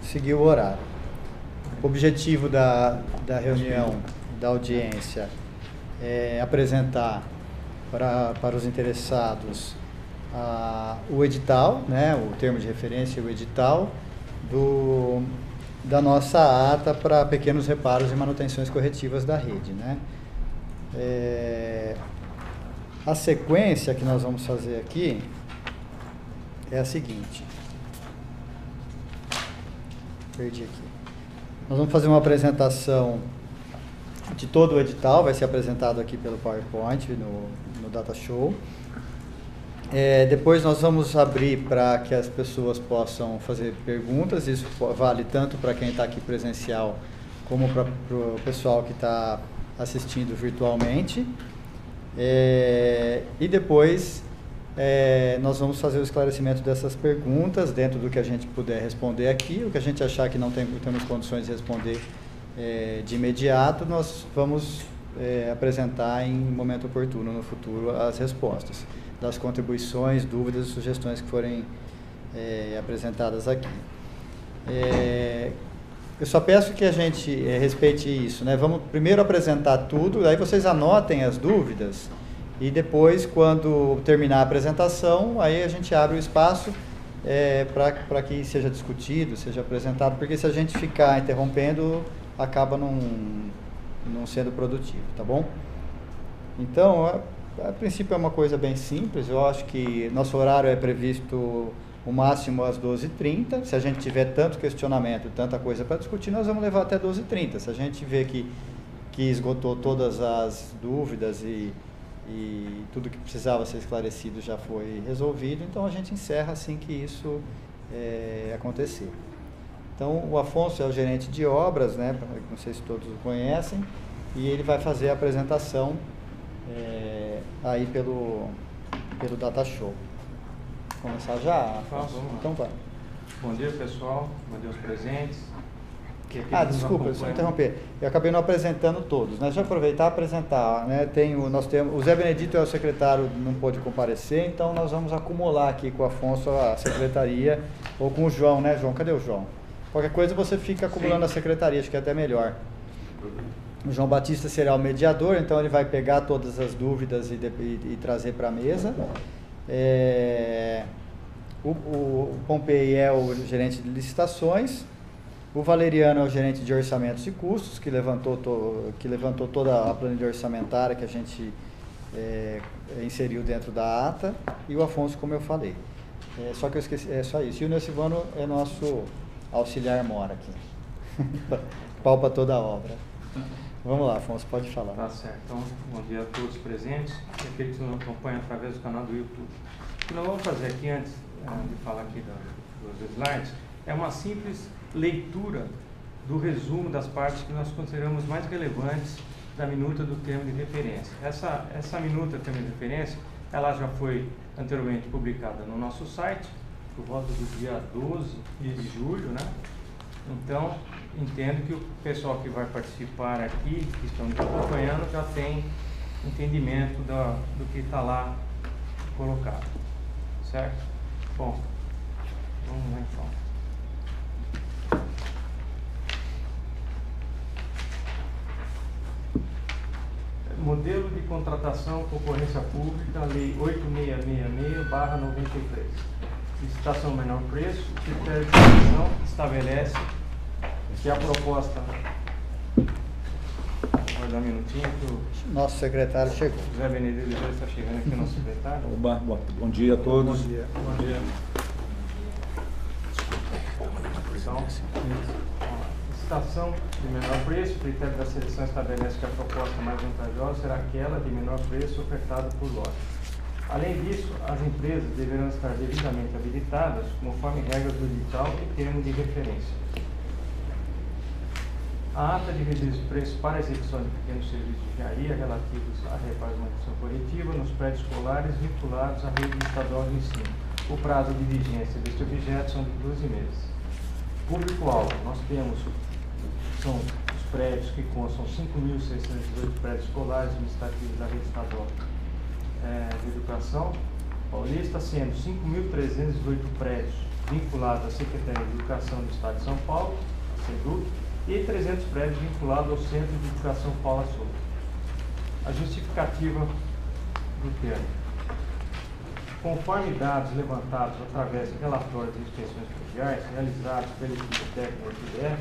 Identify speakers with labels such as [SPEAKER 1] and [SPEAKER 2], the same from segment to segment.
[SPEAKER 1] seguir o horário. O objetivo da reunião, da audiência, é apresentar para os interessados o edital, né, o termo de referência, o edital da nossa ata para pequenos reparos e manutenções corretivas da rede, né. A sequência que nós vamos fazer aqui é a seguinte. Perdi aqui. Nós vamos fazer uma apresentação de todo o edital, vai ser apresentado aqui pelo PowerPoint no Data Show. Depois nós vamos abrir para que as pessoas possam fazer perguntas, isso vale tanto para quem está aqui presencial como para o pessoal que está assistindo virtualmente. E depois nós vamos fazer o esclarecimento dessas perguntas dentro do que a gente puder responder aqui. O que a gente achar que não temos condições de responder de imediato, nós vamos apresentar em momento oportuno no futuro as respostas das contribuições, dúvidas e sugestões que forem apresentadas aqui. Eu só peço que a gente respeite isso, né? Vamos primeiro apresentar tudo, aí vocês anotem as dúvidas e depois, quando terminar a apresentação, aí a gente abre o espaço para que seja discutido, seja apresentado, porque se a gente ficar interrompendo, acaba não sendo produtivo, tá bom? Então, a princípio é uma coisa bem simples. Eu acho que nosso horário é previsto o máximo às 12h30. Se a gente tiver tanto questionamento, tanta coisa para discutir, nós vamos levar até 12h30. Se a gente vê que esgotou todas as dúvidas e tudo que precisava ser esclarecido já foi resolvido, então a gente encerra assim que isso acontecer. Então, o Afonso é o gerente de obras, né? Não sei se todos o conhecem, e ele vai fazer a apresentação aí pelo Data Show. Vamos começar já?
[SPEAKER 2] Vamos lá.
[SPEAKER 1] Então vai.
[SPEAKER 2] Bom dia, pessoal. Bom dia aos presentes.
[SPEAKER 1] Desculpa, só interromper. Eu acabei não apresentando todos, né? Deixa eu aproveitar e apresentar, né? O Zé Benedito é o secretário, não pôde comparecer, então nós vamos acumular aqui com o Afonso a secretaria, ou com o João, né, João? Cadê o João? Qualquer coisa você fica acumulando a secretaria, acho que é até melhor. O João Batista será o mediador, então ele vai pegar todas as dúvidas e trazer para a mesa. O Pompei é o gerente de licitações. O Valeriano é o gerente de orçamentos e custos, que levantou toda a planilha orçamentária que a gente inseriu dentro da ata. E o Afonso, como eu falei. Só que eu esqueci, é só isso. E o Nocivano é nosso auxiliar mora aqui. Palpa toda a obra. Vamos lá, Afonso, pode falar.
[SPEAKER 2] Tá certo. Então, bom dia a todos presentes e aqueles que nos acompanham através do canal do YouTube. O que nós vamos fazer aqui, antes de falar aqui dos slides, é uma simples leitura do resumo das partes que nós consideramos mais relevantes da minuta do termo de referência. Essa minuta do termo de referência, ela já foi anteriormente publicada no nosso site, por volta do dia 12 de julho, né? Então, entendo que o pessoal que vai participar aqui, que estão nos acompanhando, já tem entendimento do que está lá colocado, certo? Bom, vamos lá então. Modelo de contratação, concorrência pública, Lei 8666/93. Licitação menor preço, critério de seleção estabelece que a proposta... Vou dar um minutinho que o
[SPEAKER 1] nosso secretário chegou.
[SPEAKER 2] Zé Benedito está chegando aqui, nosso secretário.
[SPEAKER 3] Oba, bom dia a todos.
[SPEAKER 1] Bom dia.
[SPEAKER 2] Bom dia. Então, licitação de menor preço, o critério da seleção estabelece que a proposta mais vantajosa será aquela de menor preço ofertada por lote. Além disso, as empresas deverão estar devidamente habilitadas, conforme regras do edital e termo de referência. A ata de redução de preço para a execução de pequenos serviços de engenharia relativos à reparo e manutenção coletiva nos prédios escolares vinculados à rede estadual de ensino. O prazo de vigência deste objeto são de 12 meses. Público-alvo, nós temos, são os prédios que constam 5.618 prédios escolares administrativos da rede estadual de educação paulista, sendo 5.318 prédios vinculados à Secretaria de Educação do Estado de São Paulo, a SEDUC, e 300 prédios vinculados ao Centro de Educação Paula Souza. A justificativa do termo. Conforme dados levantados através de relatórios de inspeções prediais realizados pela equipe técnica do IDF,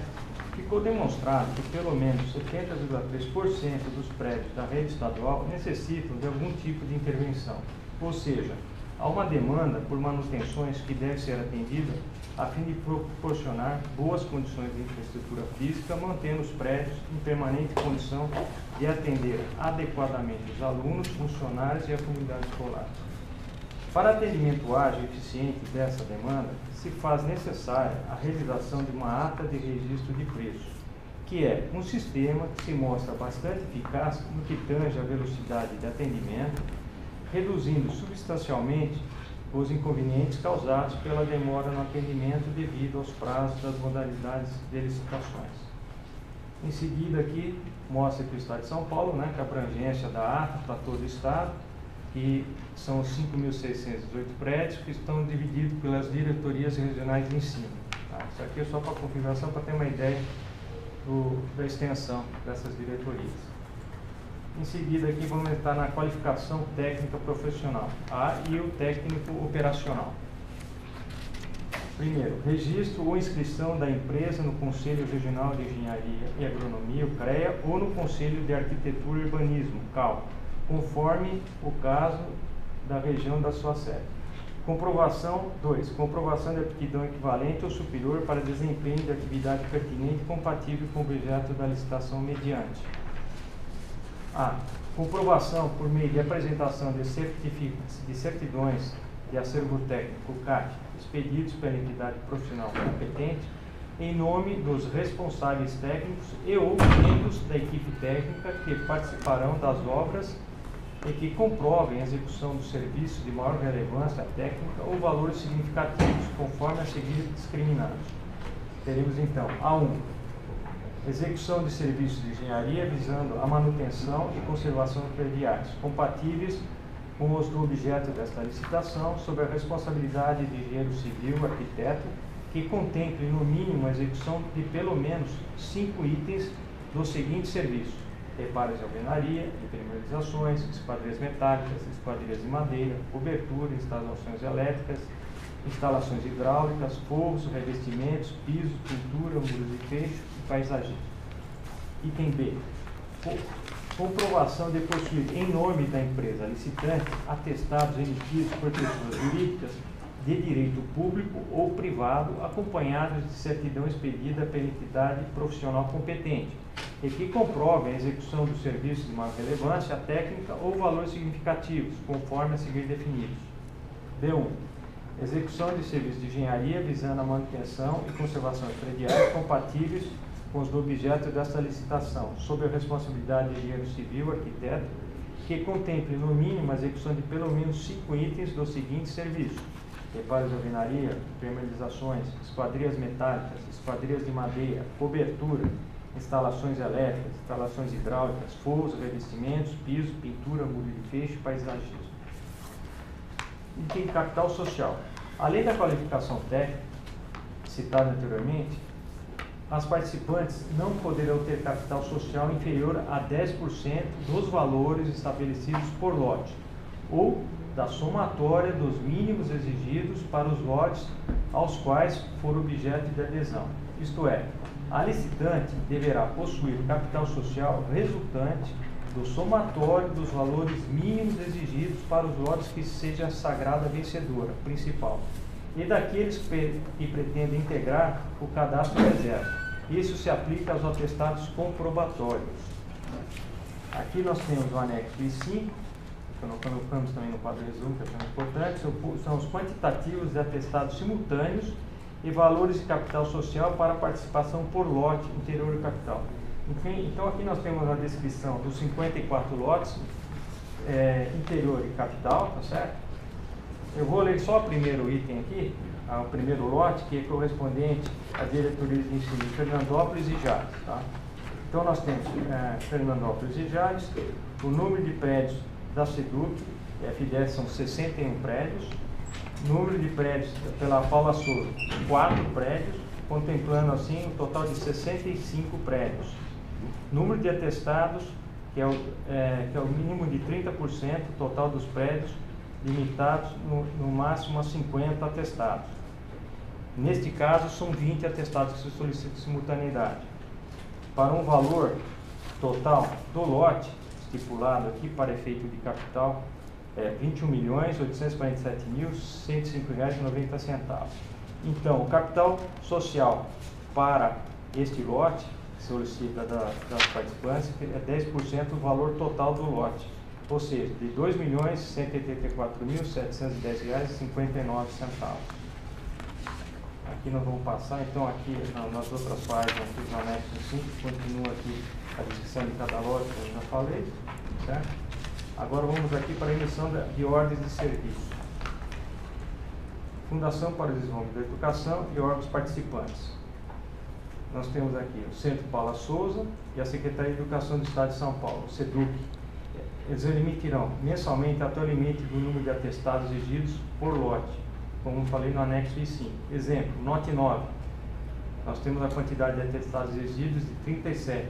[SPEAKER 2] ficou demonstrado que pelo menos 70,3% dos prédios da rede estadual necessitam de algum tipo de intervenção, ou seja, há uma demanda por manutenções que deve ser atendida a fim de proporcionar boas condições de infraestrutura física, mantendo os prédios em permanente condição de atender adequadamente os alunos, funcionários e a comunidade escolar. Para atendimento ágil e eficiente dessa demanda, se faz necessária a realização de uma ata de registro de preços, que é um sistema que se mostra bastante eficaz no que tange a velocidade de atendimento, reduzindo substancialmente os inconvenientes causados pela demora no atendimento devido aos prazos das modalidades de licitações. Em seguida aqui, mostra que o Estado de São Paulo, né, que a abrangência da ata para todo o Estado, que são os 5.618 prédios que estão divididos pelas diretorias regionais de ensino. Tá? Isso aqui é só para configuração, para ter uma ideia da extensão dessas diretorias. Em seguida aqui vamos entrar na qualificação técnica profissional, e o técnico operacional. Primeiro, registro ou inscrição da empresa no Conselho Regional de Engenharia e Agronomia, o CREA, ou no Conselho de Arquitetura e Urbanismo, CAU, conforme o caso da região da sua sede. Comprovação 2. Comprovação de aptidão equivalente ou superior para desempenho de atividade pertinente compatível com o objeto da licitação mediante. A. Comprovação por meio de apresentação de certidões de acervo técnico, CAT, expedidos pela entidade profissional competente, em nome dos responsáveis técnicos e ou membros da equipe técnica que participarão das obras e que comprovem a execução do serviço de maior relevância técnica ou valores significativos, conforme a seguir discriminados. Teremos então A1. Execução de serviços de engenharia visando a manutenção e conservação prediais, compatíveis com os do objeto desta licitação, sob a responsabilidade de engenheiro civil, arquiteto, que contemple no mínimo a execução de pelo menos 5 itens dos seguintes serviços: reparos de alvenaria, impermeabilizações, esquadrias metálicas, esquadrias de madeira, cobertura, instalações elétricas, instalações hidráulicas, forros, revestimentos, piso, pintura, muros de fecho e paisagismo. Item B. Comprovação de possuir em nome da empresa licitante atestados emitidos por pessoas jurídicas de direito público ou privado, acompanhados de certidão expedida pela entidade profissional competente, e que comprovem a execução do serviço de maior relevância técnica ou valores significativos, conforme a seguir definidos. B1. Execução de serviços de engenharia visando a manutenção e conservação prediais compatíveis com os do objeto desta licitação, sob a responsabilidade de engenheiro civil, arquiteto, que contemple no mínimo a execução de pelo menos 5 itens dos seguintes serviços: reparos de alvenaria, impermeabilizações, esquadrias metálicas, esquadrias de madeira, cobertura, instalações elétricas, instalações hidráulicas, forros, revestimentos, piso, pintura, muro de fecho e paisagismo. Item capital social. Além da qualificação técnica citada anteriormente, as participantes não poderão ter capital social inferior a 10% dos valores estabelecidos por lote, ou da somatória dos mínimos exigidos para os lotes aos quais for objeto de adesão. Isto é, a licitante deverá possuir capital social resultante do somatório dos valores mínimos exigidos para os lotes que seja sagrada vencedora, principal, e daqueles que pretendem integrar o cadastro reserva. Isso se aplica aos atestados comprobatórios. Aqui nós temos o anexo I5, que nós colocamos também no quadro resumo, que é tão importante, são os quantitativos de atestados simultâneos e valores de capital social para participação por lote interior e capital. Enfim, então aqui nós temos a descrição dos 54 lotes, interior e capital, tá certo? Eu vou ler só o primeiro item aqui, o primeiro lote, que é correspondente à diretoria de ensino de Fernandópolis e Jales. Tá? Então nós temos Fernandópolis e Jales, o número de prédios da SEDUC, FDS são 61 prédios, Número de prédios pela Paula Souza, 4 prédios, contemplando assim um total de 65 prédios. Número de atestados, que é o mínimo de 30% total dos prédios, limitados no máximo a 50 atestados. Neste caso, são 20 atestados que se solicitam simultaneidade. Para um valor total do lote, estipulado aqui para efeito de capital, é R$ 21.847.105,90. Então, o capital social para este lote, que solicita das participantes, é 10% do valor total do lote, ou seja, de R$ 2.184.710,59. Aqui nós vamos passar, então aqui nas outras páginas, aqui no anexo 5, continua aqui a descrição de cada lote, que eu já falei, certo? Agora vamos aqui para a emissão de ordens de serviço. Fundação para o Desenvolvimento da Educação e órgãos participantes. Nós temos aqui o Centro Paula Souza e a Secretaria de Educação do Estado de São Paulo, o SEDUC. Eles emitirão mensalmente até o limite do número de atestados exigidos por lote, como eu falei no anexo I5. Exemplo, note 9. Nós temos a quantidade de atestados exigidos de 37.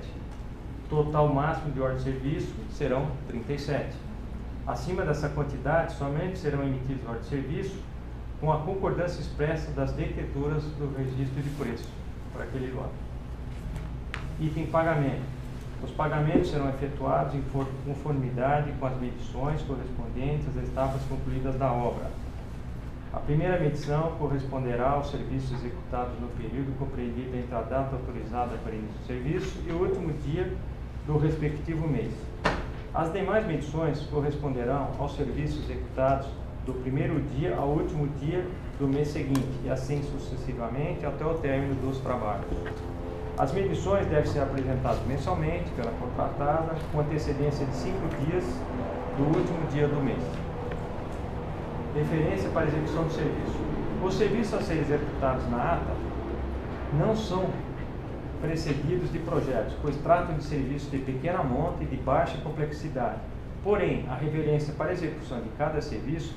[SPEAKER 2] Total máximo de ordem de serviço serão 37. Acima dessa quantidade, somente serão emitidos ordens de serviço com a concordância expressa das deteturas do registro de preço para aquele lote. Item pagamento. Os pagamentos serão efetuados em conformidade com as medições correspondentes às etapas concluídas da obra. A primeira medição corresponderá aos serviços executados no período compreendido entre a data autorizada para início do serviço e o último dia do respectivo mês. As demais medições corresponderão aos serviços executados do primeiro dia ao último dia do mês seguinte, e assim sucessivamente até o término dos trabalhos. As medições devem ser apresentadas mensalmente pela contratada, com antecedência de 5 dias do último dia do mês. Referência para execução do serviço. Os serviços a serem executados na ata não são precedidos de projetos, pois tratam de serviços de pequena monta e de baixa complexidade. Porém, a referência para a execução de cada serviço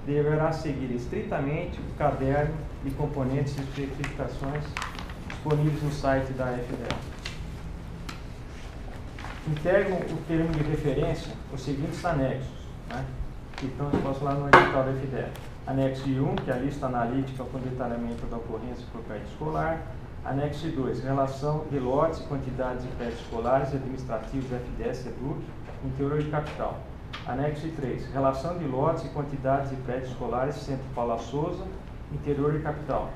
[SPEAKER 2] deverá seguir estritamente o caderno de componentes e especificações disponíveis no site da FDE. Integram o termo de referência os seguintes anexos, né, que estão expostos lá no edital da FDE. Anexo I1, que é a lista analítica com detalhamento da ocorrência por prédio escolar. Anexo I2, relação de lotes, quantidades de prédios escolares e administrativos da FDE, SEDUC, interior de capital. Anexo I3, relação de lotes e quantidades de prédios escolares, Centro Paula Souza, interior de capital.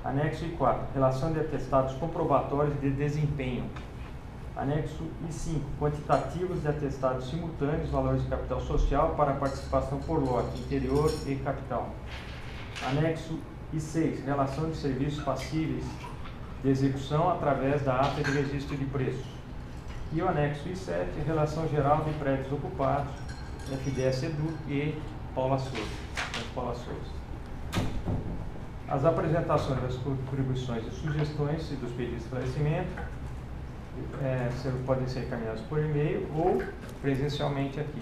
[SPEAKER 2] Anexo I4, relação de atestados comprobatórios de desempenho. Anexo I5, quantitativos de atestados simultâneos, valores de capital social para participação por lote, interior e capital. Anexo I6, relação de serviços passíveis de execução através da ata de registro de preços. E o anexo I7, relação geral de prédios ocupados, FDS Edu e Paula Souza. As apresentações das contribuições e sugestões e dos pedidos de esclarecimento podem ser encaminhados por e-mail ou presencialmente aqui.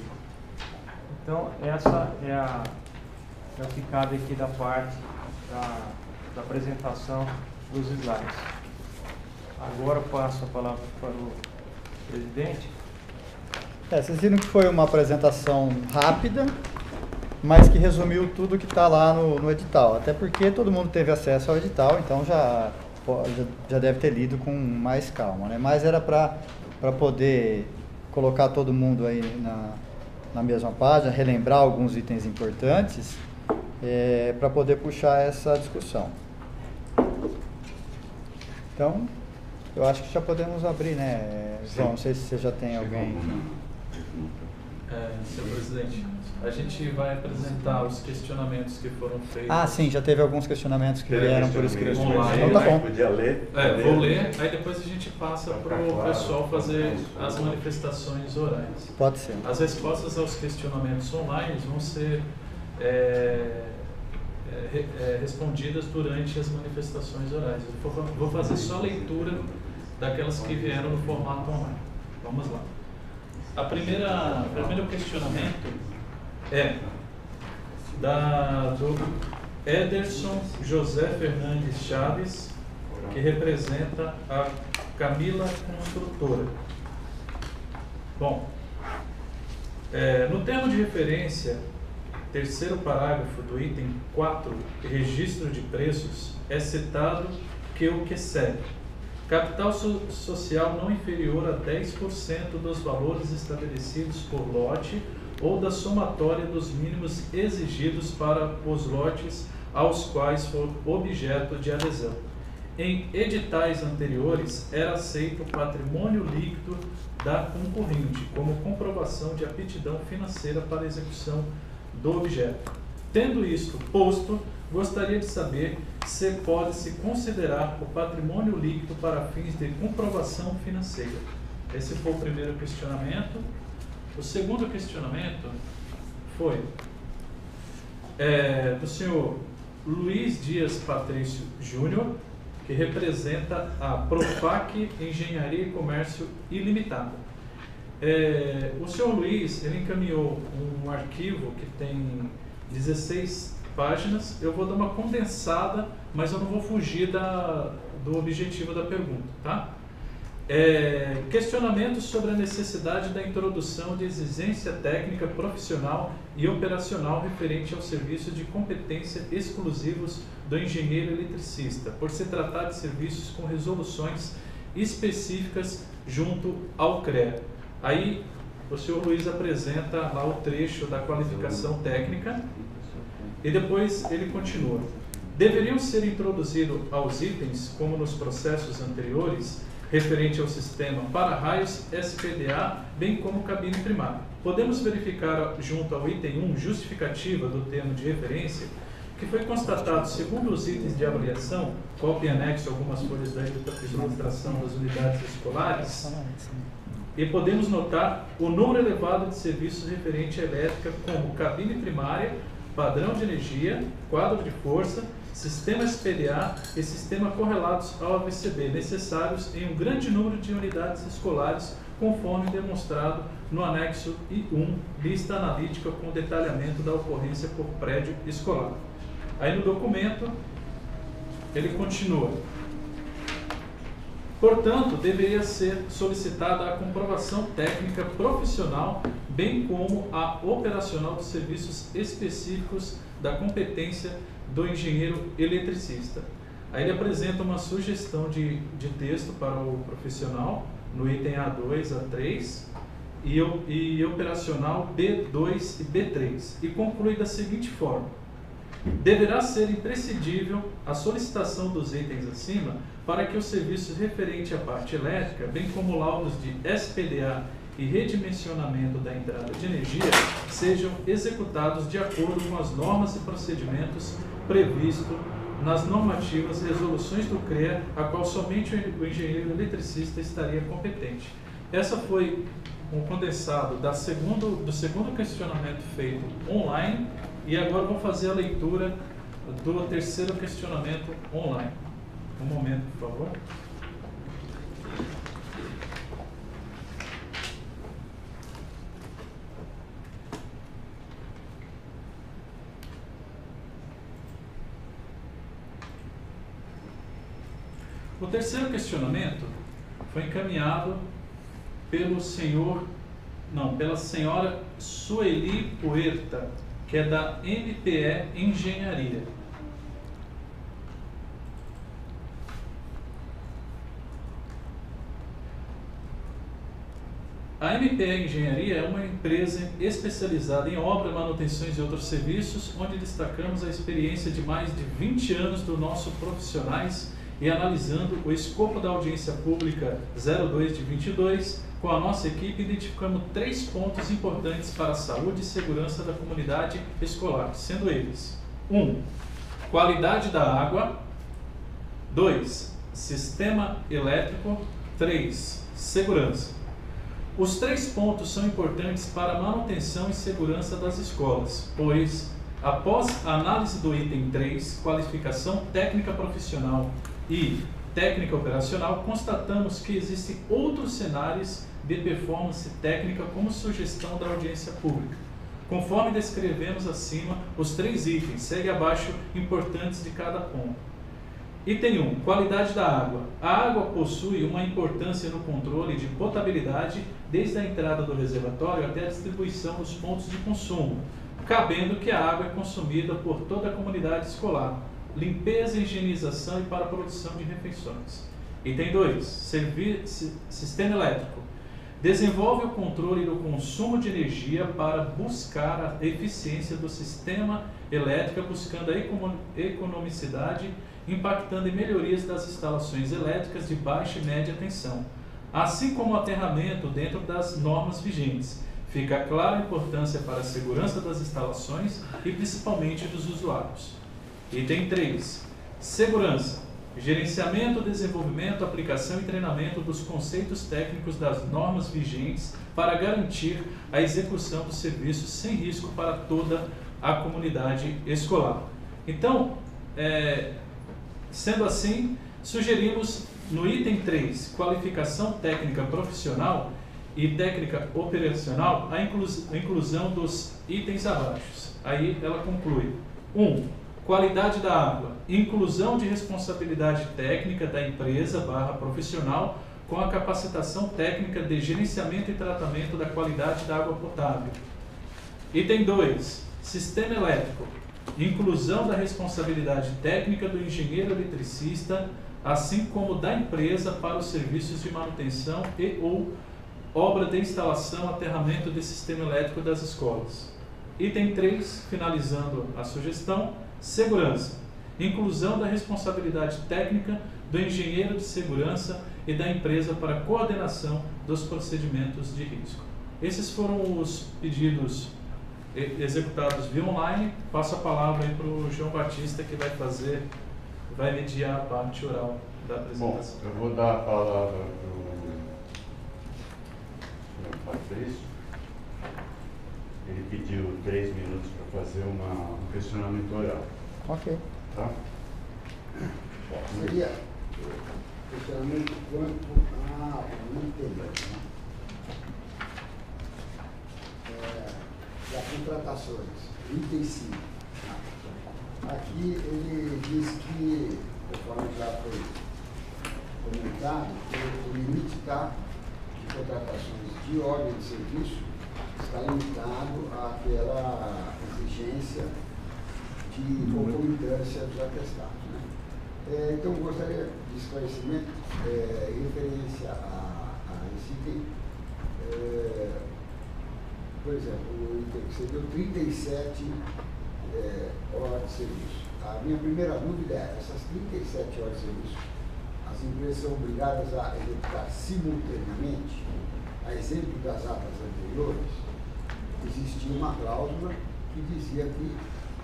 [SPEAKER 2] Então, essa é a ficada aqui da parte da apresentação dos slides. Agora eu passo a palavra para o presidente.
[SPEAKER 1] Vocês viram que foi uma apresentação rápida, mas que resumiu tudo que está lá no edital. Até porque todo mundo teve acesso ao edital, então já deve ter lido com mais calma, né? Mas era para poder colocar todo mundo aí na mesma página, relembrar alguns itens importantes, para poder puxar essa discussão. Então, eu acho que já podemos abrir, né, João? Não sei se você já tem alguém.
[SPEAKER 4] Senhor presidente, a gente vai apresentar os questionamentos que foram feitos.
[SPEAKER 1] Ah, sim, já teve alguns questionamentos que vieram por escrito.
[SPEAKER 4] Então
[SPEAKER 1] tá bom.
[SPEAKER 3] Podia ler?
[SPEAKER 4] Vou ler, aí depois a gente passa para o pessoal fazer as manifestações orais.
[SPEAKER 1] Pode ser.
[SPEAKER 4] As respostas aos questionamentos online vão ser respondidas durante as manifestações orais. Eu vou fazer só leitura daquelas que vieram no formato online. Vamos lá. O primeiro questionamento é do Ederson José Fernandes Chaves, que representa a Camila Construtora. Bom, no termo de referência, terceiro parágrafo do item 4, registro de preços, é citado que o que segue: capital social não inferior a 10% dos valores estabelecidos por lote ou da somatória dos mínimos exigidos para os lotes aos quais for objeto de adesão. Em editais anteriores, era aceito o patrimônio líquido da concorrente como comprovação de aptidão financeira para a execução do objeto. Tendo isto posto, gostaria de saber se pode-se considerar o patrimônio líquido para fins de comprovação financeira. Esse foi o primeiro questionamento. O segundo questionamento foi do senhor Luiz Dias Patrício Júnior, que representa a Profac Engenharia e Comércio Ilimitada. O senhor Luiz, ele encaminhou um arquivo que tem 16 páginas. Eu vou dar uma condensada, mas eu não vou fugir do objetivo da pergunta, tá? Questionamentos sobre a necessidade da introdução de exigência técnica, profissional e operacional referente ao serviço de competência exclusivos do engenheiro eletricista, por se tratar de serviços com resoluções específicas junto ao CREA. Aí o senhor Luiz apresenta lá o trecho da qualificação técnica e depois ele continua. Deveriam ser introduzidos aos itens, como nos processos anteriores, referente ao sistema para-raios SPDA, bem como cabine primária. Podemos verificar junto ao item 1, justificativa do termo de referência, que foi constatado, segundo os itens de avaliação, qual tem anexo algumas folhas da ilustração das unidades escolares, e podemos notar o número elevado de serviços referente à elétrica, como cabine primária, padrão de energia, quadro de força, sistema SPDA e sistema correlatos ao AVCB, necessários em um grande número de unidades escolares, conforme demonstrado no anexo I1, lista analítica com detalhamento da ocorrência por prédio escolar. Aí no documento, ele continua. Portanto, deveria ser solicitada a comprovação técnica profissional, bem como a operacional dos serviços específicos da competência do engenheiro eletricista. Aí ele apresenta uma sugestão de texto para o profissional, no item A2, A3, e operacional B2 e B3, e conclui da seguinte forma: deverá ser imprescindível a solicitação dos itens acima para que os serviços referentes à parte elétrica, bem como laudos de SPDA e redimensionamento da entrada de energia, sejam executados de acordo com as normas e procedimentos previstos nas normativas e resoluções do CREA, a qual somente o engenheiro eletricista estaria competente. Essa foi um condensado do segundo questionamento feito online, e agora vou fazer a leitura do terceiro questionamento online. Um momento, por favor. O terceiro questionamento foi encaminhado pela senhora Sueli Puerta, que é da MPE Engenharia. A MPE Engenharia é uma empresa especializada em obra, manutenções e outros serviços, onde destacamos a experiência de mais de 20 anos dos nossos profissionais, e analisando o escopo da audiência pública 02 de 22, com a nossa equipe identificamos 3 pontos importantes para a saúde e segurança da comunidade escolar, sendo eles: 1. Qualidade da água. 2. Sistema elétrico. 3. Segurança. Os 3 pontos são importantes para a manutenção e segurança das escolas, pois, após a análise do item 3, qualificação técnica profissional e técnica operacional, constatamos que existem outros cenários de performance técnica como sugestão da audiência pública. Conforme descrevemos acima, os 3 itens, segue abaixo importantes de cada ponto. Item 1. Qualidade da água. A água possui uma importância no controle de potabilidade desde a entrada do reservatório até a distribuição nos pontos de consumo, cabendo que a água é consumida por toda a comunidade escolar, limpeza, higienização e para a produção de refeições. Item 2. Sistema elétrico. Desenvolve o controle do consumo de energia para buscar a eficiência do sistema elétrico, buscando a economicidade, impactando em melhorias das instalações elétricas de baixa e média tensão, assim como o aterramento dentro das normas vigentes. Fica clara a importância para a segurança das instalações e principalmente dos usuários. Item 3. Segurança. Gerenciamento, desenvolvimento, aplicação e treinamento dos conceitos técnicos das normas vigentes para garantir a execução dos serviços sem risco para toda a comunidade escolar. Então, sendo assim, sugerimos no item 3, qualificação técnica profissional e técnica operacional, a inclusão dos itens abaixo. Aí ela conclui. 1. Qualidade da água. Inclusão de responsabilidade técnica da empresa / profissional com a capacitação técnica de gerenciamento e tratamento da qualidade da água potável. Item 2. Sistema elétrico. Inclusão da responsabilidade técnica do engenheiro eletricista, assim como da empresa para os serviços de manutenção e ou obra de instalação, aterramento de sistema elétrico das escolas. Item 3, finalizando a sugestão, segurança. Inclusão da responsabilidade técnica do engenheiro de segurança e da empresa para coordenação dos procedimentos de risco. Esses foram os pedidos executados via online. Passo a palavra aí para o João Batista, que vai mediar a parte oral da apresentação.
[SPEAKER 5] Bom, eu vou dar a palavra para o senhor Patrício. Ele pediu 3 minutos para fazer um questionamento oral.
[SPEAKER 1] Ok.
[SPEAKER 5] Tá?
[SPEAKER 6] Seria questionamento quanto a das contratações, item 5. Aqui ele diz que, conforme já foi comentado, o limite de contratações de ordem de serviço está limitado àquela exigência de concomitância dos atestados. Né? Então, gostaria de esclarecimento em referência a esse item. Por exemplo, o item que você deu 37 horas de serviço. A minha primeira dúvida é, essas 37 horas de serviço, as empresas são obrigadas a executar simultaneamente, a exemplo das atas anteriores, existia uma cláusula que dizia que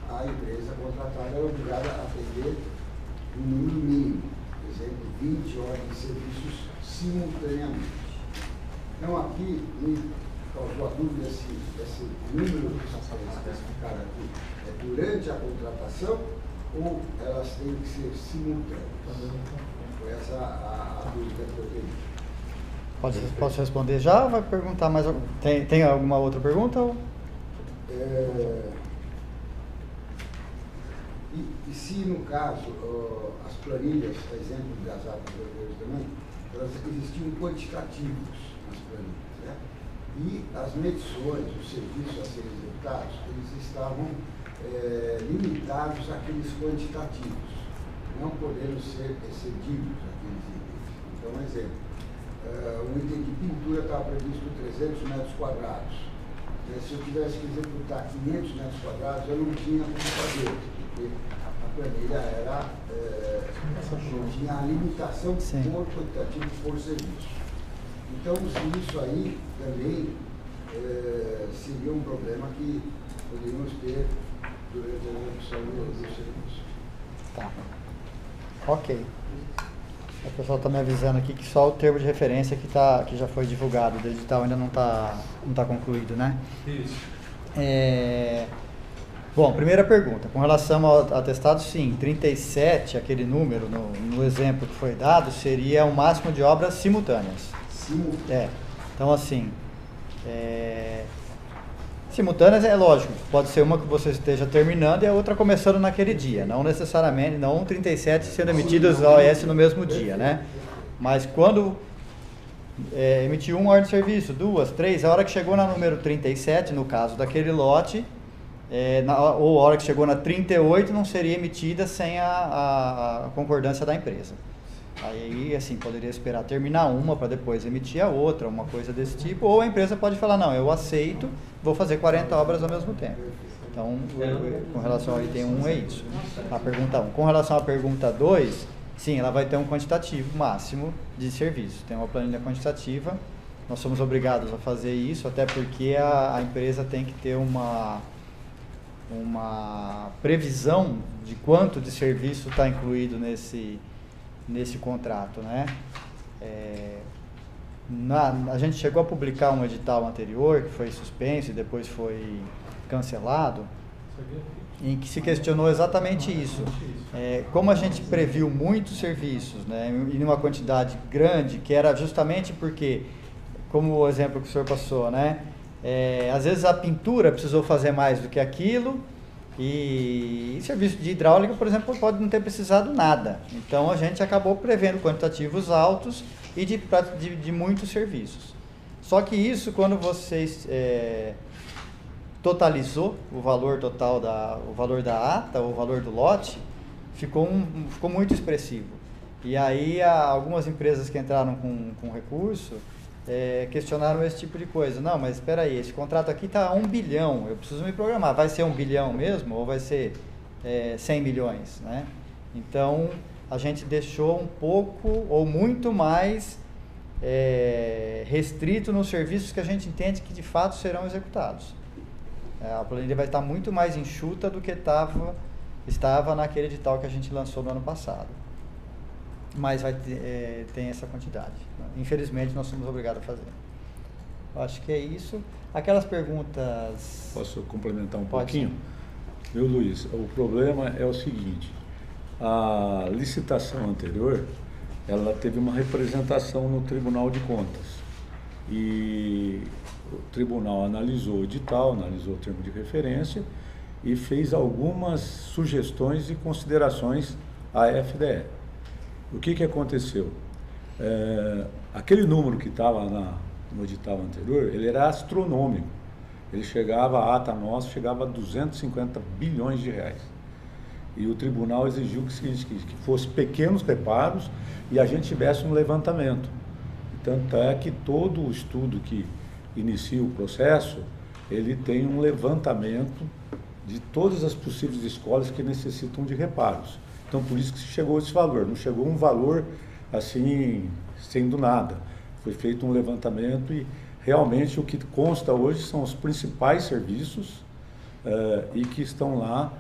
[SPEAKER 6] a empresa contratada era obrigada a atender um número mínimo, por exemplo, 20 horas de serviços simultaneamente. Então, aqui me causou a dúvida se esse número que está especificado aqui é durante a contratação ou elas têm que ser simultâneas. Foi essa a dúvida que eu tenho.
[SPEAKER 1] Posso responder já ou vai perguntar mais alguma? Tem alguma outra pergunta? Ou?
[SPEAKER 6] E se, no caso, as planilhas, por exemplo, das atas anteriores também, elas existiam quantitativos nas planilhas, né? E as medições, os serviços a serem executados, eles estavam limitados àqueles quantitativos, não podendo ser excedidos aqueles itens. Então, um exemplo, um item de pintura estava previsto 300 metros quadrados. Se eu tivesse que executar 500 metros quadrados, eu não tinha como fazer, porque a planilha tinha a limitação por quantitativo por serviço. Então, se isso aí também seria um problema que poderíamos ter durante a execução do serviço.
[SPEAKER 1] Tá. Ok. O pessoal está me avisando aqui que só o termo de referência que já foi divulgado, do edital ainda não tá concluído, né?
[SPEAKER 4] Isso.
[SPEAKER 1] Bom, primeira pergunta. Com relação ao atestado, sim, 37, aquele número, no exemplo que foi dado, seria o máximo de obras simultâneas.
[SPEAKER 6] Simultâneas.
[SPEAKER 1] Então, assim, Simultâneas é lógico, pode ser uma que você esteja terminando e a outra começando naquele dia, não necessariamente, não 37 sendo emitidas OS no mesmo dia, né? Mas quando emitiu uma ordem de serviço, 2, 3, a hora que chegou na número 37, no caso daquele lote, ou a hora que chegou na 38, não seria emitida sem a concordância da empresa. Aí, assim, poderia esperar terminar uma para depois emitir a outra, uma coisa desse tipo, ou a empresa pode falar, não, eu aceito, vou fazer 40 obras ao mesmo tempo. Então, com relação ao item 1 é isso, a pergunta 1. Com relação à pergunta 2, sim, ela vai ter um quantitativo máximo de serviço, tem uma planilha quantitativa, nós somos obrigados a fazer isso, até porque a empresa tem que ter uma previsão de quanto de serviço está incluído nesse contrato, né? A gente chegou a publicar um edital anterior que foi suspenso e depois foi cancelado, em que se questionou exatamente isso. Como a gente previu muitos serviços, né, em uma quantidade grande, que era justamente porque, como o exemplo que o senhor passou, né, às vezes a pintura precisou fazer mais do que aquilo, e serviço de hidráulica, por exemplo, pode não ter precisado nada. Então a gente acabou prevendo quantitativos altos e de muitos serviços. Só que isso, quando vocês totalizou o valor total o valor da ata, o valor do lote, ficou muito expressivo. E aí algumas empresas que entraram com recurso questionaram esse tipo de coisa. Não, mas espera aí, esse contrato aqui está a 1 bilhão, eu preciso me programar. Vai ser 1 bilhão mesmo ou vai ser 100 milhões? Né? Então, a gente deixou um pouco ou muito mais restrito nos serviços que a gente entende que de fato serão executados. A planilha vai estar muito mais enxuta do que estava naquele edital que a gente lançou no ano passado. Mas tem essa quantidade. Infelizmente, nós somos obrigados a fazer. Acho que é isso. Aquelas perguntas...
[SPEAKER 3] Posso complementar um pouquinho? Meu Luiz, o problema é o seguinte, a licitação anterior, ela teve uma representação no Tribunal de Contas. E o tribunal analisou o edital, analisou o termo de referência e fez algumas sugestões e considerações à FDE. O que aconteceu? Aquele número que estava no edital anterior, ele era astronômico. Ele chegava, a ata nossa chegava a 250 bilhões de reais. E o tribunal exigiu que fosse pequenos reparos e a gente tivesse um levantamento. Tanto é que todo o estudo que inicia o processo, ele tem um levantamento de todas as possíveis escolas que necessitam de reparos. Então, por isso que chegou esse valor. Não chegou um valor assim, sendo nada. Foi feito um levantamento e realmente o que consta hoje são os principais serviços e que estão lá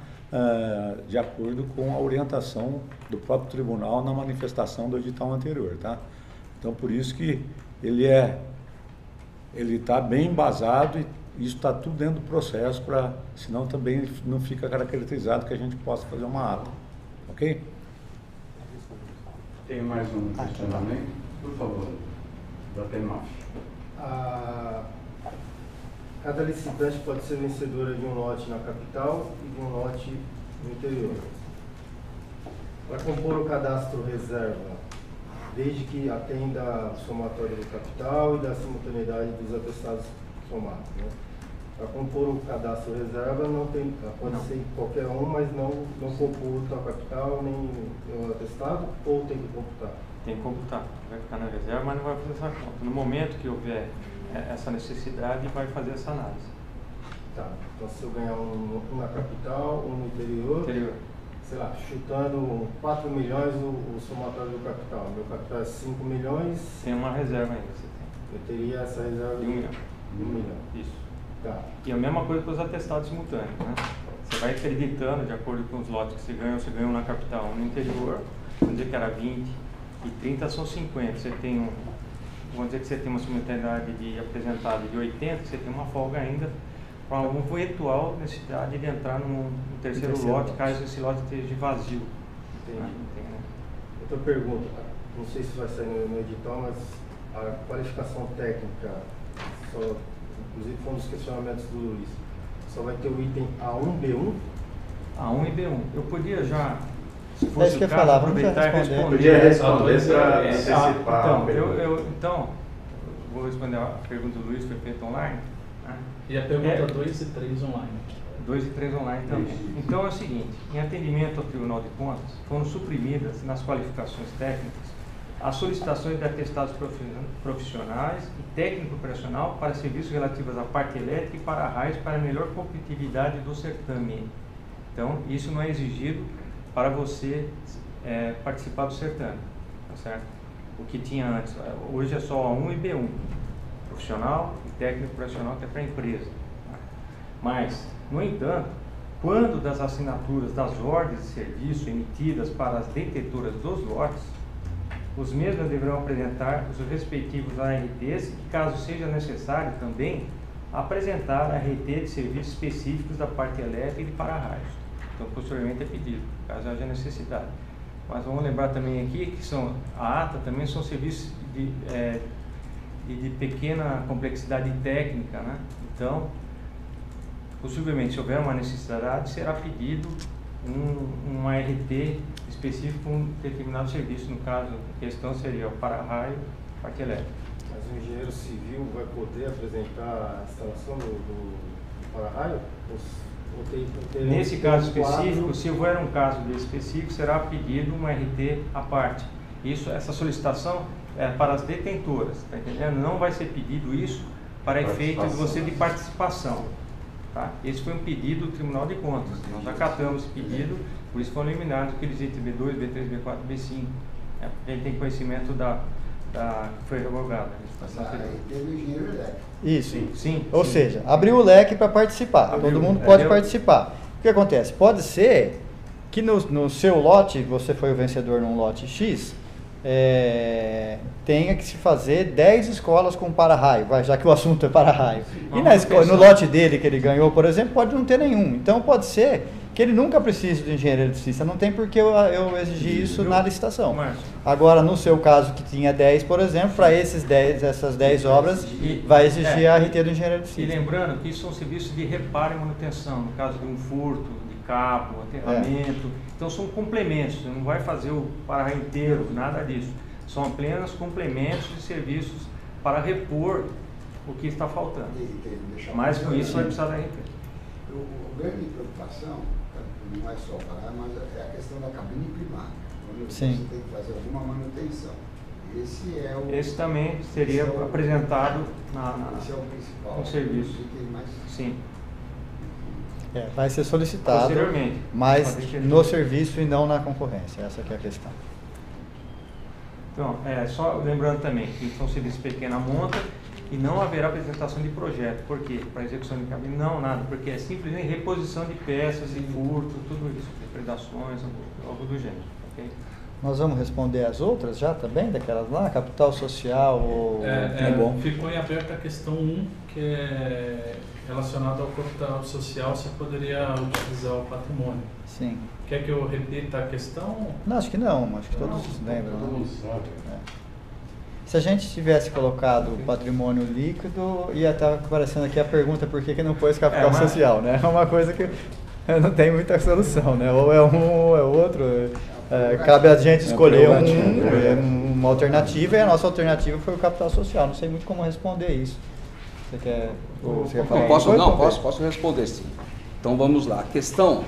[SPEAKER 3] de acordo com a orientação do próprio tribunal na manifestação do edital anterior, tá? Então, por isso que ele está bem embasado e isso está tudo dentro do processo, senão também não fica caracterizado que a gente possa fazer uma ata. Ok?
[SPEAKER 5] Tem mais um questionamento? Por favor, Dr.
[SPEAKER 7] Cada licitante pode ser vencedora de um lote na capital e de um lote no interior. Para compor o cadastro reserva, desde que atenda o somatório do capital e da simultaneidade dos atestados somados. Né? Para compor o cadastro reserva, pode ser qualquer um, mas não computa a capital nem o atestado, ou tem que computar?
[SPEAKER 2] Tem que computar, vai ficar na reserva, mas não vai fazer essa conta. No momento que houver essa necessidade, vai fazer essa análise.
[SPEAKER 7] Tá, então se eu ganhar um na capital, um no interior, sei lá, chutando 4 milhões o somatório do capital. Meu capital é 5 milhões.
[SPEAKER 2] Tem uma reserva ainda, você tem.
[SPEAKER 7] Eu teria essa reserva
[SPEAKER 2] de 1 milhão.
[SPEAKER 7] De 1 milhão.
[SPEAKER 2] Isso.
[SPEAKER 7] Tá.
[SPEAKER 2] E a mesma coisa para os atestados simultâneos, né? Você vai acreditando, de acordo com os lotes que você ganhou na capital, um no interior, vamos dizer que era 20, e 30 são 50. Você tem vamos dizer que você tem uma simultaneidade de apresentado de 80, você tem uma folga ainda para uma eventual necessidade de entrar no terceiro lote, caso esse lote esteja vazio.
[SPEAKER 7] Entendi.
[SPEAKER 2] Né?
[SPEAKER 7] Outra pergunta, não sei se vai sair no edital, mas a qualificação técnica só inclusive foi um dos questionamentos do Luiz. Só vai ter o item A1, B1?
[SPEAKER 2] A1 e B1. Eu podia já, se
[SPEAKER 1] É isso
[SPEAKER 2] fosse
[SPEAKER 1] que
[SPEAKER 2] o
[SPEAKER 1] eu
[SPEAKER 2] caso,
[SPEAKER 1] falava, vamos
[SPEAKER 2] aproveitar e
[SPEAKER 1] já responder.
[SPEAKER 2] responder.
[SPEAKER 5] Podia responder
[SPEAKER 4] A2
[SPEAKER 5] para
[SPEAKER 4] é-
[SPEAKER 5] antecipar a pergunta.
[SPEAKER 2] Então, vou responder a pergunta do Luiz, foi feita online. Né?
[SPEAKER 4] E a pergunta 2 e 3 online.
[SPEAKER 2] 2 e 3 online também. Então é o seguinte, em atendimento ao Tribunal de Contas, foram suprimidas nas qualificações técnicas as solicitações de atestados profissionais e técnico operacional para serviços relativos à parte elétrica e para raios para melhor competitividade do certame. Então, isso não é exigido para você participar do certame, tá certo? O que tinha antes, hoje é só A1 e B1, profissional e técnico operacional, que é para a empresa. Tá? Mas, no entanto, quando das assinaturas das ordens de serviço emitidas para as detentoras dos lotes, os mesmos deverão apresentar os respectivos ARTs e, caso seja necessário também, apresentar a ART de serviços específicos da parte elétrica e de para-raios. Então, posteriormente é pedido, caso haja necessidade. Mas vamos lembrar também aqui que a ata também são serviços de pequena complexidade técnica, né? Então, possivelmente, se houver uma necessidade, será pedido um ART específico para um determinado serviço. No caso, a questão seria o para-raio, parte elétrica.
[SPEAKER 7] Mas o engenheiro civil vai poder apresentar a instalação do para-raio?
[SPEAKER 2] Nesse caso específico, se houver um caso desse específico, será pedido um RT à parte. Essa solicitação é para as detentoras, tá entendendo? Não vai ser pedido isso para efeito de você de participação. Tá? Esse foi um pedido do Tribunal de Contas. Nós acatamos esse pedido, por isso foram eliminados aqueles itens B2, B3, B4, B5. A gente tem conhecimento que foi revogada.
[SPEAKER 6] Teve o engenheiro elétrico.
[SPEAKER 1] Isso.
[SPEAKER 2] Sim.
[SPEAKER 1] Ou seja, abriu o leque para participar. Todo mundo pode participar. O que acontece? Pode ser que no seu lote, você foi o vencedor num lote X, tenha que se fazer 10 escolas com para-raio, já que o assunto é para-raio. E no lote dele que ele ganhou, por exemplo, pode não ter nenhum. Então pode ser que ele nunca precise do engenheiro eletricista, não tem por que eu exigir isso na licitação. Agora, no seu caso, que tinha 10, por exemplo, para essas 10 obras, vai exigir a RT do engenheiro eletricista.
[SPEAKER 2] E lembrando que isso são serviços de reparo e manutenção, no caso de um furto, de cabo, aterramento. Então são complementos, você não vai fazer o para-raio inteiro, nada disso. São apenas complementos de serviços para repor o que está faltando. Mas com isso vai precisar da RT.
[SPEAKER 6] A grande preocupação não é só o para-raio, mas é a questão da cabine primária, onde você tem que fazer alguma manutenção. Esse
[SPEAKER 2] também seria apresentado
[SPEAKER 6] esse é o principal
[SPEAKER 2] no serviço. Sim.
[SPEAKER 1] Vai ser solicitado, mas no serviço e não na concorrência. Essa que é a questão.
[SPEAKER 2] Então, só lembrando também que são serviços de pequena monta e não haverá apresentação de projeto. Por quê? Para execução de cabine? Não, nada, porque é simplesmente reposição de peças e furto, tudo isso, depredações, algo do gênero. Okay?
[SPEAKER 1] Nós vamos responder as outras já também, daquelas lá, capital social ou...
[SPEAKER 4] bom. Ficou em aberto a questão 1, que é relacionada ao capital social, se poderia utilizar o patrimônio.
[SPEAKER 1] Sim.
[SPEAKER 4] Quer que eu repita a questão?
[SPEAKER 1] Não, acho que não, acho que todos lembram.
[SPEAKER 5] Todo mundo sabe.
[SPEAKER 1] Se a gente tivesse colocado o patrimônio líquido, ia estar aparecendo aqui a pergunta por que não pôs capital social, né? É uma coisa que não tem muita solução, né? Ou é um ou é outro. Cabe a gente escolher uma alternativa, e a nossa alternativa foi o capital social. Não sei muito como responder isso. Você quer falar?
[SPEAKER 8] Posso responder sim. Então vamos lá. A questão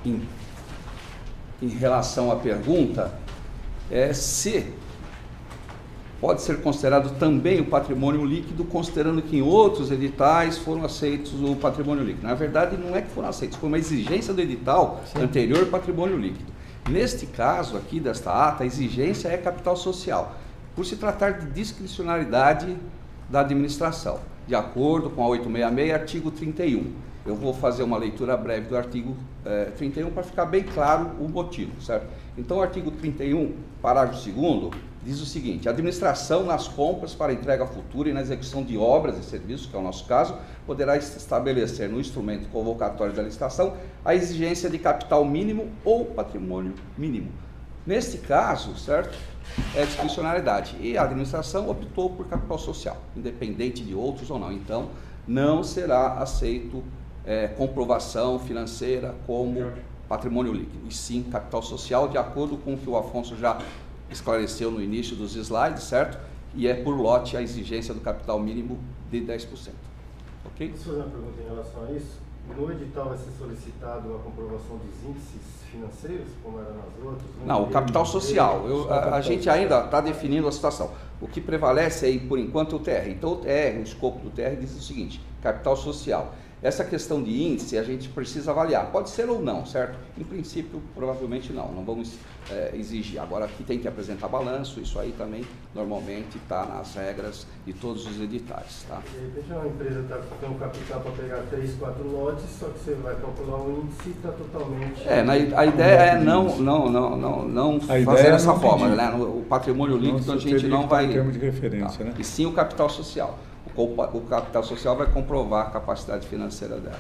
[SPEAKER 8] em relação à pergunta é se pode ser considerado também o patrimônio líquido, considerando que em outros editais foram aceitos o patrimônio líquido. Na verdade, não é que foram aceitos, foi uma exigência do edital anterior patrimônio líquido. Neste caso aqui, desta ata, a exigência é capital social, por se tratar de discricionalidade da administração, de acordo com a 866, artigo 31. Eu vou fazer uma leitura breve do artigo 31 para ficar bem claro o motivo, certo? Então, o artigo 31, parágrafo 2º, diz o seguinte: a administração nas compras para entrega futura e na execução de obras e serviços, que é o nosso caso, poderá estabelecer no instrumento convocatório da licitação a exigência de capital mínimo ou patrimônio mínimo, Neste caso, certo? É discricionariedade. E a administração optou por capital social, independente de outros ou não. Então, não será aceito comprovação financeira como patrimônio líquido, e sim capital social, de acordo com o que o Afonso já esclareceu no início dos slides, certo? E é por lote a exigência do capital mínimo de 10%. Ok?
[SPEAKER 7] Posso fazer uma pergunta em relação a isso? No edital vai ser solicitado a comprovação dos índices financeiros, como era nas outras?
[SPEAKER 8] Não, o capital social. A gente ainda está definindo a situação. O que prevalece aí, por enquanto, é o TR. Então, o TR, o escopo do TR diz o seguinte: capital social. Essa questão de índice a gente precisa avaliar. Pode ser ou não, certo? Em princípio, provavelmente não. Não vamos exigir. Agora, aqui tem que apresentar balanço. Isso aí também, normalmente, está nas regras de todos os editais. Tá?
[SPEAKER 7] De repente, uma empresa tem um capital para pegar 3, 4 lotes, só que você vai calcular o índice e está totalmente...
[SPEAKER 8] A ideia é não fazer dessa forma. Né? O patrimônio líquido a gente não vai...
[SPEAKER 3] Em termos de referência, né?
[SPEAKER 8] E sim o capital social. O capital social vai comprovar a capacidade financeira dela.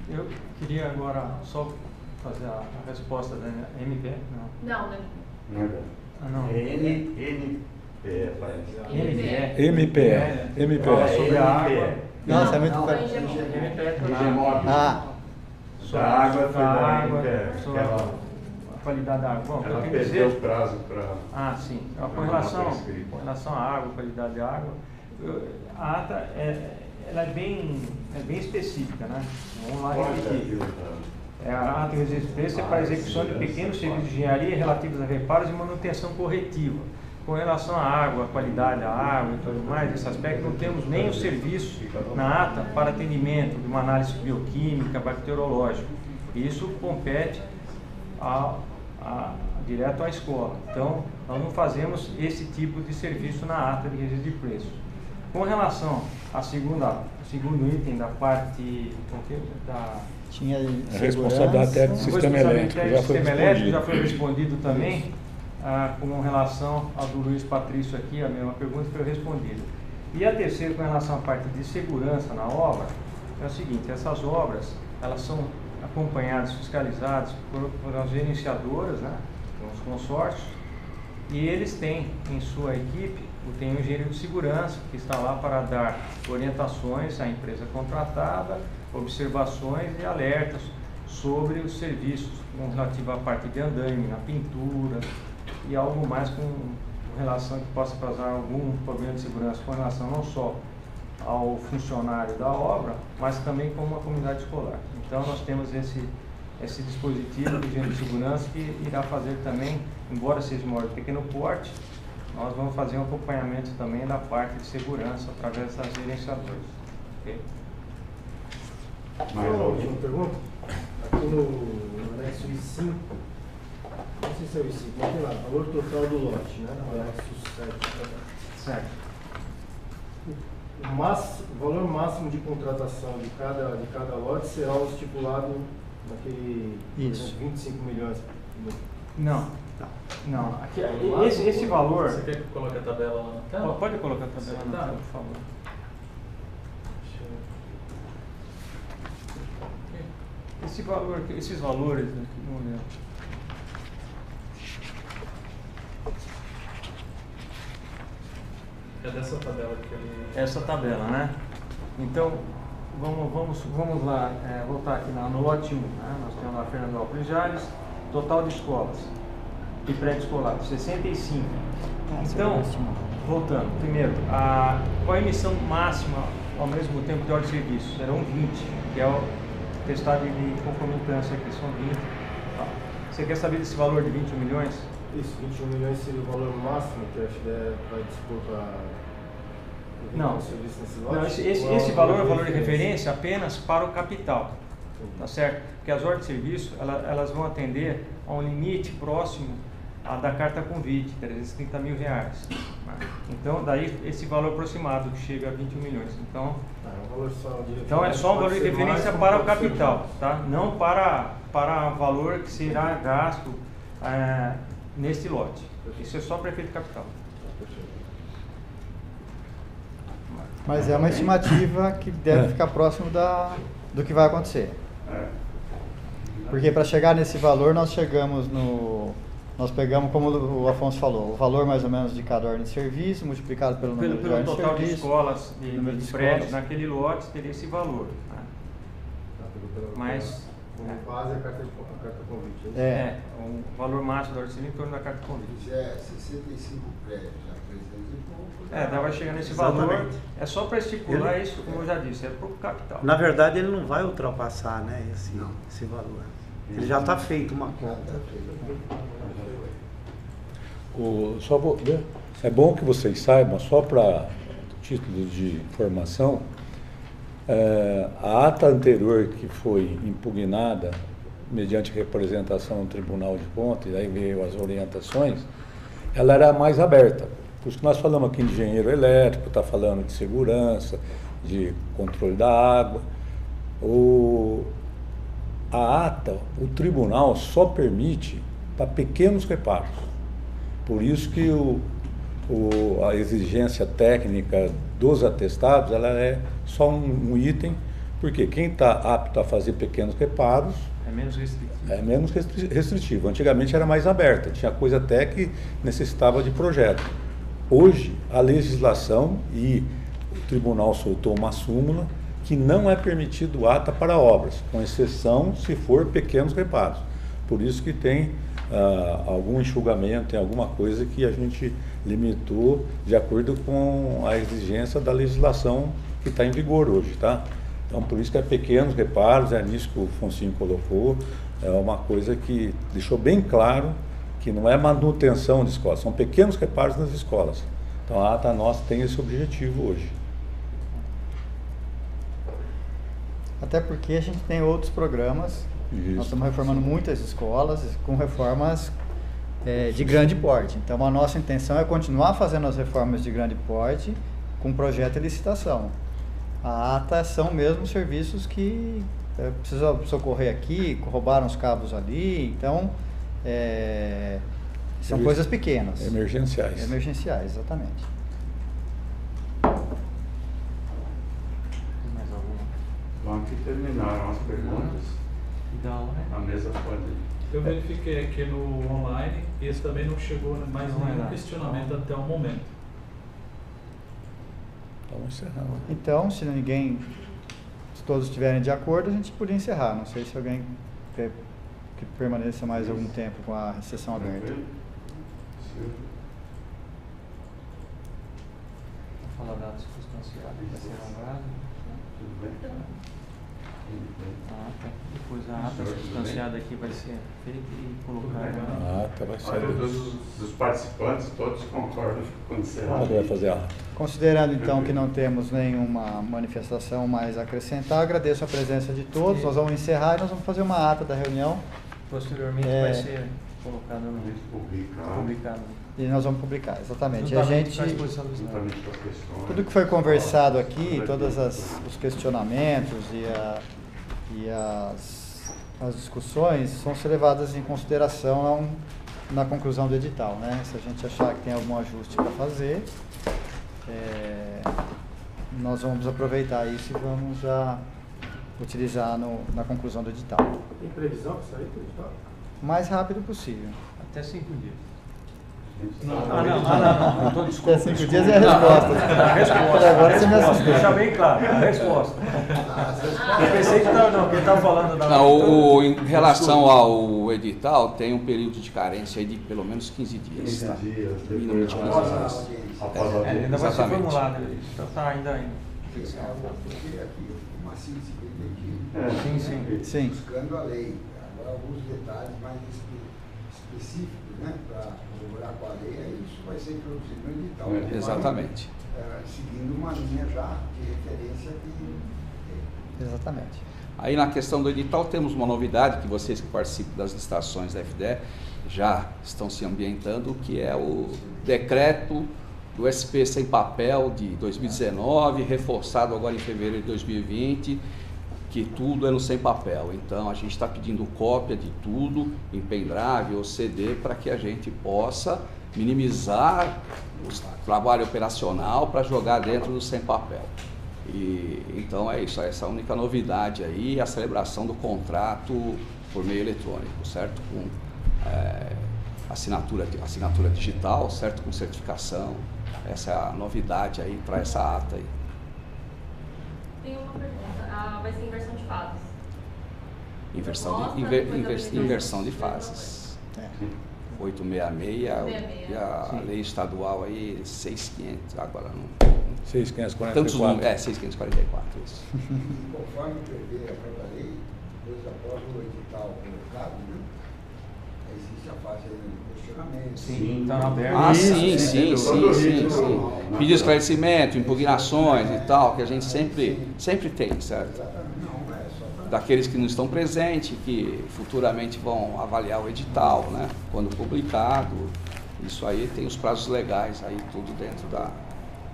[SPEAKER 2] Eu queria agora só fazer a resposta da MP.
[SPEAKER 9] Não, né?
[SPEAKER 2] Não.
[SPEAKER 3] MPE.
[SPEAKER 2] Fala sobre a água.
[SPEAKER 1] Nossa, é muito...
[SPEAKER 2] Sobre a água, sobre a qualidade da água. Bom,
[SPEAKER 5] ela
[SPEAKER 2] eu
[SPEAKER 5] perdeu o prazo para...
[SPEAKER 2] sim. Com relação à água, qualidade da água, a ata ela é bem específica, né? Vamos lá repetir. A ata de registro de preço é para a execução de pequenos serviços de engenharia relativos a reparos e manutenção corretiva. Com relação à água, a qualidade da água e tudo mais, nesse aspecto, não temos nem o serviço na ata para atendimento de uma análise bioquímica, bacteriológica. Isso compete direto à escola. Então, nós não fazemos esse tipo de serviço na ata de registro de preços. Com relação ao segundo item da parte da...
[SPEAKER 1] Tinha
[SPEAKER 3] a responsabilidade do sistema elétrico
[SPEAKER 2] já foi respondido também, com relação ao do Luiz Patrício aqui, a mesma pergunta foi respondida. E a terceira, com relação à parte de segurança na obra, é o seguinte: essas obras, elas são acompanhadas, fiscalizadas por as gerenciadoras, né, os consórcios, e eles têm em sua equipe, tem um engenheiro de segurança que está lá para dar orientações à empresa contratada, observações e alertas sobre os serviços com relativo à parte de andaime, na pintura e algo mais com relação que possa causar algum problema de segurança com relação não só ao funcionário da obra, mas também com uma comunidade escolar. Então nós temos esse dispositivo do engenheiro de segurança que irá fazer também, embora seja uma obra de pequeno porte, nós vamos fazer um acompanhamento também da parte de segurança através das gerenciadoras. Okay?
[SPEAKER 7] Mais uma última pergunta. Aqui no anexo I5, não sei se é o I5, mas tem lá, valor total do lote, né? No anexo 7.
[SPEAKER 2] Certo.
[SPEAKER 7] O valor máximo de contratação de cada lote será o estipulado naquele 25 milhões.
[SPEAKER 2] Não. Aqui, esse valor...
[SPEAKER 4] Você quer que eu coloque a tabela lá na tela?
[SPEAKER 2] Pode colocar a tabela na tela, por favor. Esses valores aqui, vamos ver.
[SPEAKER 4] É dessa tabela que ele...
[SPEAKER 2] Essa tabela, né? Então, vamos lá, voltar aqui no lote 1, né? Nós temos lá Fernandópolis Jales, total de escolas e pré-escolar, 65. Então, voltando, primeiro, com a emissão máxima ao mesmo tempo de hora de serviço, serão 20, que é o testado de concomitância aqui, são 20. Tá. Você quer saber desse valor de 21 milhões?
[SPEAKER 7] Isso, 21 milhões seria o valor máximo que acho que vai dispor para...
[SPEAKER 2] Não, esse valor é o valor de referência apenas para o capital, tá certo? Porque as ordens de serviço, elas vão atender a um limite próximo da carta convite, 330 mil reais. Então, daí esse valor aproximado que chega a 21 milhões. Então, é só um valor de referência para o capital, tá? Não para valor que será gasto neste lote. Isso é só para efeito capital.
[SPEAKER 1] Mas é uma estimativa que deve ficar próximo do que vai acontecer. Porque para chegar nesse valor, nós chegamos no nós pegamos, como o Afonso falou, o valor mais ou menos de cada ordem de serviço, multiplicado pelo número de ordens de
[SPEAKER 2] total
[SPEAKER 1] serviço.
[SPEAKER 2] de escolas e
[SPEAKER 1] número de
[SPEAKER 2] prédios
[SPEAKER 1] escolas.
[SPEAKER 2] naquele lote teria esse valor. Tá? Mas
[SPEAKER 7] Como base a carta convite.
[SPEAKER 2] o valor máximo da ordem de serviço em torno da carta de convite.
[SPEAKER 6] Se é 65 prédios, já 300 e pouco.
[SPEAKER 2] Vai chegar nesse
[SPEAKER 9] Exatamente.
[SPEAKER 2] valor. É só para estipular isso, como eu já disse, é para o capital.
[SPEAKER 9] Na verdade, ele não vai ultrapassar, né,
[SPEAKER 6] Não.
[SPEAKER 9] esse valor. Ele já está feito uma conta.
[SPEAKER 3] É bom que vocês saibam, só para título de informação, a ata anterior que foi impugnada mediante representação no Tribunal de Contas, aí veio as orientações, ela era mais aberta. Por isso que nós falamos aqui de engenheiro elétrico, está falando de segurança, de controle da água. A ata, o tribunal só permite para pequenos reparos. Por isso que a exigência técnica dos atestados, ela é só um item, porque quem está apto a fazer pequenos reparos
[SPEAKER 2] É menos restritivo.
[SPEAKER 3] é menos restritivo. Antigamente era mais aberta, tinha coisa até que necessitava de projeto. Hoje, a legislação e o tribunal soltou uma súmula que não é permitido ata para obras, com exceção se for pequenos reparos. Por isso que tem algum enxugamento, tem alguma coisa que a gente limitou de acordo com a exigência da legislação que está em vigor hoje, tá? Então, por isso que é pequenos reparos, é nisso que o Foncinho colocou, é uma coisa que deixou bem claro que não é manutenção de escolas, são pequenos reparos nas escolas. Então, a ata nossa tem esse objetivo hoje.
[SPEAKER 1] Até porque a gente tem outros programas,
[SPEAKER 3] Isso.
[SPEAKER 1] nós estamos reformando muitas escolas com reformas de grande porte. Então a nossa intenção é continuar fazendo as reformas de grande porte com projeto e licitação. A ata são mesmo serviços que precisam socorrer aqui, roubaram os cabos ali, então são coisas pequenas.
[SPEAKER 3] Emergenciais.
[SPEAKER 1] Emergenciais, exatamente.
[SPEAKER 2] Mais alguma?
[SPEAKER 5] Bom, aqui terminaram as perguntas.
[SPEAKER 2] Então,
[SPEAKER 5] A mesa pode...
[SPEAKER 4] Eu verifiquei aqui no online e esse também não chegou mais
[SPEAKER 2] Não é
[SPEAKER 4] nenhum
[SPEAKER 2] nada.
[SPEAKER 4] questionamento até o momento.
[SPEAKER 3] Vamos encerrar.
[SPEAKER 1] Então, se todos estiverem de acordo, a gente podia encerrar. Não sei se alguém quer que permaneça mais algum tempo com a sessão aberta.
[SPEAKER 5] Tranquilo? Silvio?
[SPEAKER 2] Vou falar da circunstanciada, vai ser alongado.
[SPEAKER 5] Tudo bem? Tudo bem.
[SPEAKER 2] Depois a ata circunstanciada aqui vai ser feita e colocada.
[SPEAKER 3] A ata vai
[SPEAKER 5] Olha,
[SPEAKER 3] ser...
[SPEAKER 5] dos participantes, todos concordam com o
[SPEAKER 3] Quando vai fazer a ata?
[SPEAKER 1] Considerando então que não temos nenhuma manifestação mais a acrescentar, agradeço a presença de todos. Nós vamos encerrar e nós vamos fazer uma ata da reunião
[SPEAKER 2] Posteriormente vai ser colocado no publicado.
[SPEAKER 1] e nós vamos publicar, exatamente.
[SPEAKER 2] Juntamente com a exposição do slide.
[SPEAKER 5] Juntamente com as questões.
[SPEAKER 1] Tudo que foi conversado aqui, todos os questionamentos e as discussões vão ser levadas em consideração na conclusão do edital, né? Se a gente achar que tem algum ajuste para fazer, nós vamos aproveitar isso e vamos já utilizar na conclusão do edital.
[SPEAKER 7] Tem previsão para sair do edital?
[SPEAKER 1] O mais rápido possível.
[SPEAKER 2] Até 5 dias.
[SPEAKER 4] Não,
[SPEAKER 2] Não, então desculpa.
[SPEAKER 1] Até 5 dias é a resposta.
[SPEAKER 2] A resposta.
[SPEAKER 1] Agora você me assustou.
[SPEAKER 2] Deixar bem claro, a resposta. Eu pensei que ele estava falando da...
[SPEAKER 8] Não, em relação ao edital, tem um período de carência aí de pelo menos 15 dias.
[SPEAKER 5] 15
[SPEAKER 8] Tá?
[SPEAKER 5] dias,
[SPEAKER 8] Mínimo de 15
[SPEAKER 5] depois
[SPEAKER 8] dias.
[SPEAKER 5] após a
[SPEAKER 2] ainda vai ser
[SPEAKER 8] Exatamente.
[SPEAKER 2] formulado. Então está ainda em
[SPEAKER 6] Porque aqui, uma síntese que eu
[SPEAKER 2] Sim,
[SPEAKER 6] entendi,
[SPEAKER 2] sim.
[SPEAKER 1] Sim.
[SPEAKER 6] buscando a lei. Agora, alguns detalhes mais específicos, né, para corroborar com a lei, aí isso vai ser introduzido no edital. Vai,
[SPEAKER 8] Exatamente.
[SPEAKER 6] seguindo uma linha já de referência que...
[SPEAKER 1] Exatamente.
[SPEAKER 8] Aí na questão do edital temos uma novidade que vocês que participam das licitações da FDE já estão se ambientando, que é o decreto do SP sem papel de 2019, reforçado agora em fevereiro de 2020, que tudo é no sem papel. Então a gente está pedindo cópia de tudo em pendrive ou CD para que a gente possa minimizar o trabalho operacional para jogar dentro do sem papel. Então é isso, essa única novidade aí, a celebração do contrato por meio eletrônico, certo? Com assinatura digital, certo? Com certificação. Essa é a novidade aí para essa ata aí.
[SPEAKER 10] Tem uma pergunta. Vai ser inversão de fases?
[SPEAKER 8] Inversão de fases. 866 e a lei estadual aí 6.500, agora não.
[SPEAKER 3] 6.544.
[SPEAKER 8] Tantos números, 6.544, isso.
[SPEAKER 6] Conforme prevê a própria lei, depois após o edital colocado, né? Existe a fase ainda de questionamento.
[SPEAKER 2] Sim, está aberto.
[SPEAKER 8] Ah, sim. Pedir esclarecimento, impugnações e tal, que a gente sempre tem, certo?
[SPEAKER 6] Não, é só para...
[SPEAKER 8] Daqueles que não estão presentes, que futuramente vão avaliar o edital, né? Quando publicado, isso aí tem os prazos legais aí, tudo dentro da...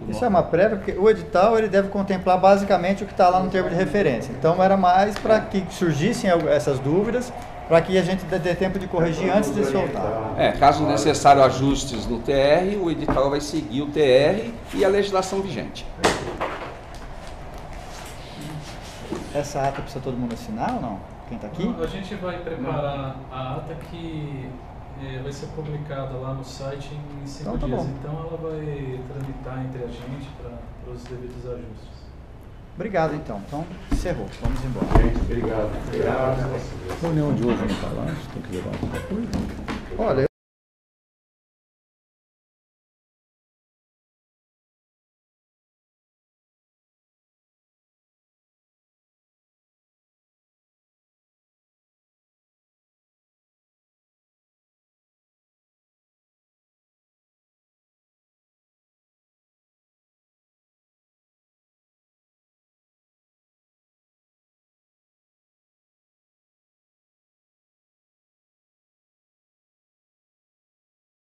[SPEAKER 1] Isso é uma prévia, porque o edital ele deve contemplar basicamente o que está lá no termo de referência. Então era mais para que surgissem essas dúvidas, para que a gente dê tempo de corrigir antes de soltar.
[SPEAKER 8] Caso necessário ajustes no TR, o edital vai seguir o TR e a legislação vigente.
[SPEAKER 1] Essa ata precisa todo mundo assinar ou não? Quem está aqui?
[SPEAKER 4] A gente vai preparar a ata que vai ser publicada lá no site em 5
[SPEAKER 1] Então, tá
[SPEAKER 4] dias.
[SPEAKER 1] bom.
[SPEAKER 4] Então ela vai tramitar entre a gente para os devidos ajustes.
[SPEAKER 1] Obrigado então. Então encerrou. Vamos embora.
[SPEAKER 5] Gente, obrigado.
[SPEAKER 3] A reunião de hoje não está lá, tem que levar alguma coisa.
[SPEAKER 1] Olha,